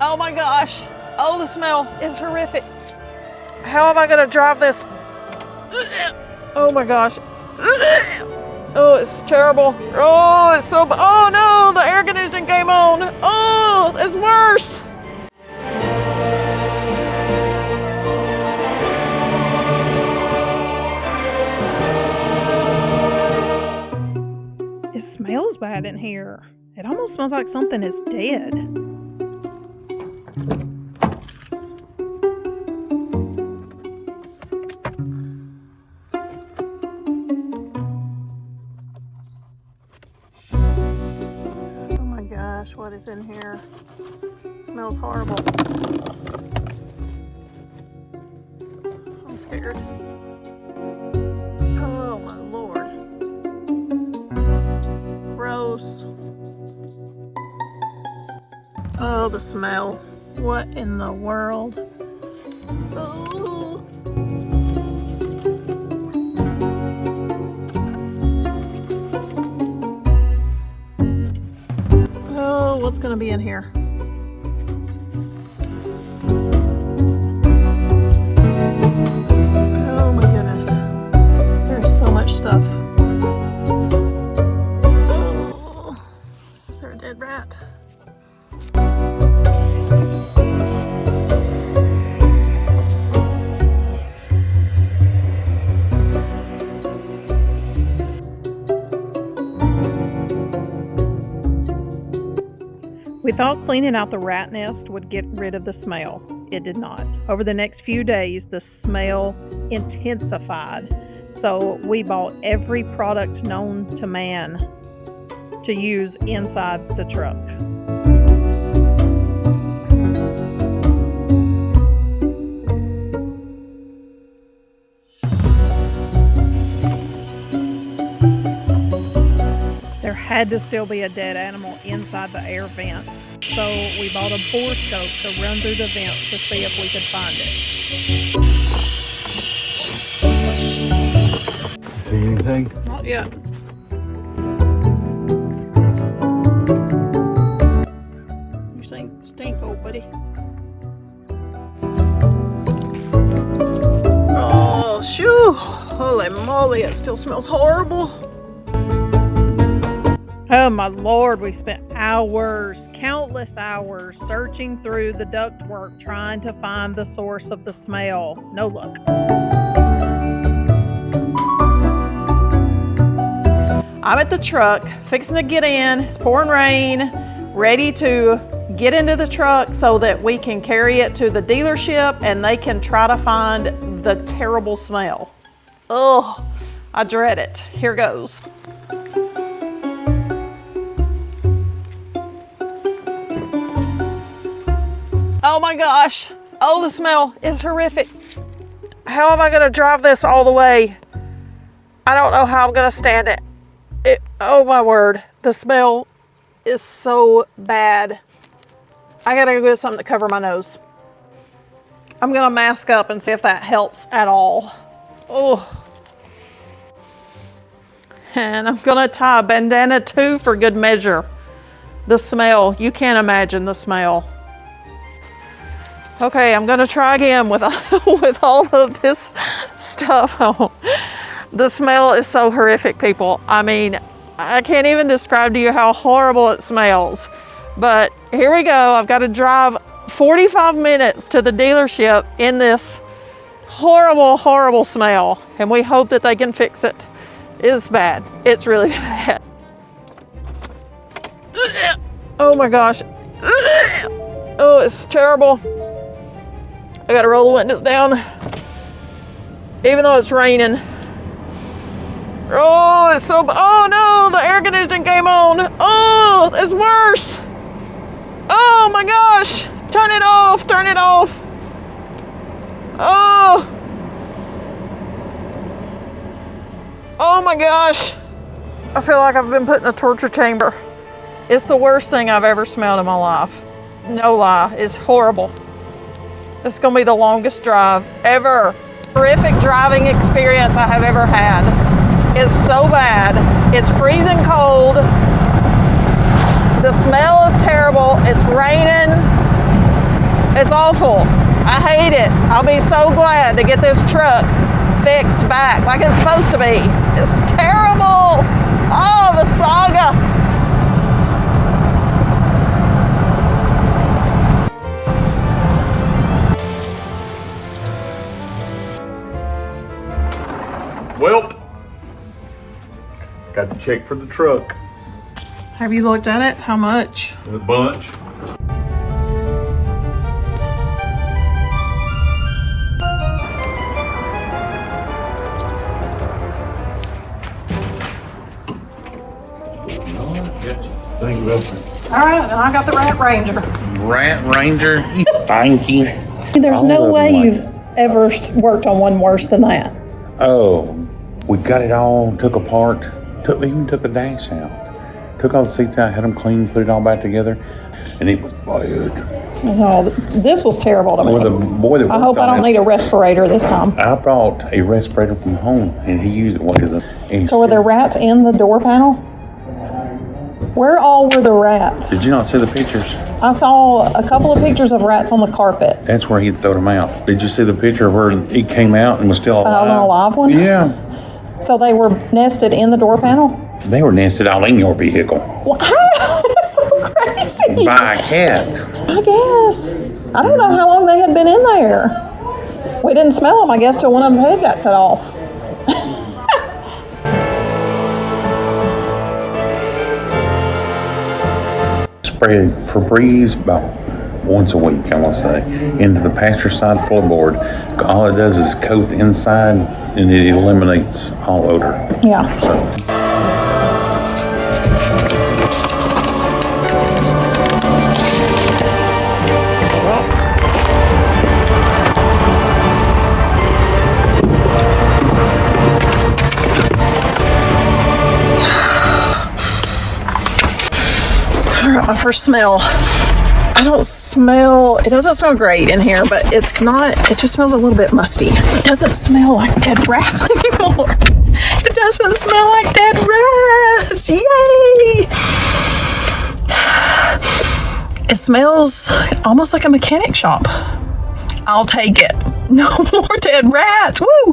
Oh my gosh. Oh, the smell is horrific. How am I gonna drive this? Oh my gosh. Oh, it's terrible. Oh, it's so, oh no, the air conditioning came on. Oh, it's worse. It smells bad in here. It almost smells like something is dead. Oh my gosh, what is in here? It smells horrible. I'm scared. Oh my Lord. Gross. Oh, the smell. What in the world? Oh. Oh, what's gonna be in here? Oh my goodness. There's so much stuff. Oh. Is there a dead rat? We thought cleaning out the rat nest would get rid of the smell. It did not. Over the next few days, the smell intensified. So we bought every product known to man to use inside the truck. There had to still be a dead animal inside the air vent. So we bought a borescope to run through the vents to see if we could find it. See anything? Not yet. You stink, old buddy. Oh, shoo! Holy moly, it still smells horrible. Oh my Lord, we spent hours, countless hours, searching through the ductwork trying to find the source of the smell. No luck. I'm at the truck, fixing to get in. It's pouring rain, ready to get into the truck so that we can carry it to the dealership and they can try to find the terrible smell. Ugh, I dread it. Here goes. Oh my gosh. Oh, the smell is horrific. How am I gonna drive this all the way? I don't know how I'm gonna stand it. Oh my word, the smell is so bad. I gotta go get something to cover my nose. I'm gonna mask up and see if that helps at all. Oh. And I'm gonna tie a bandana too for good measure. The smell, you can't imagine the smell. Okay, I'm gonna try again with all of this stuff on. The smell is so horrific, people. I mean, I can't even describe to you how horrible it smells. But here we go. I've got to drive 45 minutes to the dealership in this horrible, horrible smell. And we hope that they can fix it. It's bad. It's really bad. Oh my gosh. Oh, it's terrible. I gotta roll the windows down, even though it's raining. Oh, it's so, oh no, the air conditioning came on. Oh, it's worse. Oh my gosh, turn it off, turn it off. Oh. Oh my gosh. I feel like I've been put in a torture chamber. It's the worst thing I've ever smelled in my life. No lie, it's horrible. It's gonna be the longest drive ever. Horrific driving experience I have ever had. It's so bad. It's freezing cold. The smell is terrible. It's raining. It's awful. I hate it. I'll be so glad to get this truck fixed back like it's supposed to be. It's terrible. Oh, the Saga. Well, got the check for the truck. Have you looked at it? How much? A bunch. Thank you, Wilson. All right, and I got the Rat Ranger. Rat Ranger, you stanky. There's no way you've ever worked on one worse than that. Oh, we got it all took apart. Even took the dash out. Took all the seats out, had them clean, put it all back together, and it was bad. No, this was terrible to me. Well, the boy that I hope I don't need a respirator this time. I brought a respirator from home, and he used it. So were there rats in the door panel? Where all were the rats? Did you not see the pictures? I saw a couple of pictures of rats on the carpet. That's where he threw them out. Did you see the picture of where he came out and was still alive? An alive one? Yeah. So they were nested in the door panel? They were nested all in your vehicle. Wow, that's so crazy. By a cat. I guess. I don't know how long they had been in there. We didn't smell them, I guess, till one of them's head got cut off. Spread Febreze about once a week, I want to say, into the pasture side floorboard. All it does is coat the inside and it eliminates all odor. Yeah. So. My first smell. I don't smell, it doesn't smell great in here, but it just smells a little bit musty. It doesn't smell like dead rats anymore. It doesn't smell like dead rats. Yay! It smells almost like a mechanic shop. I'll take it. No more dead rats. Woo!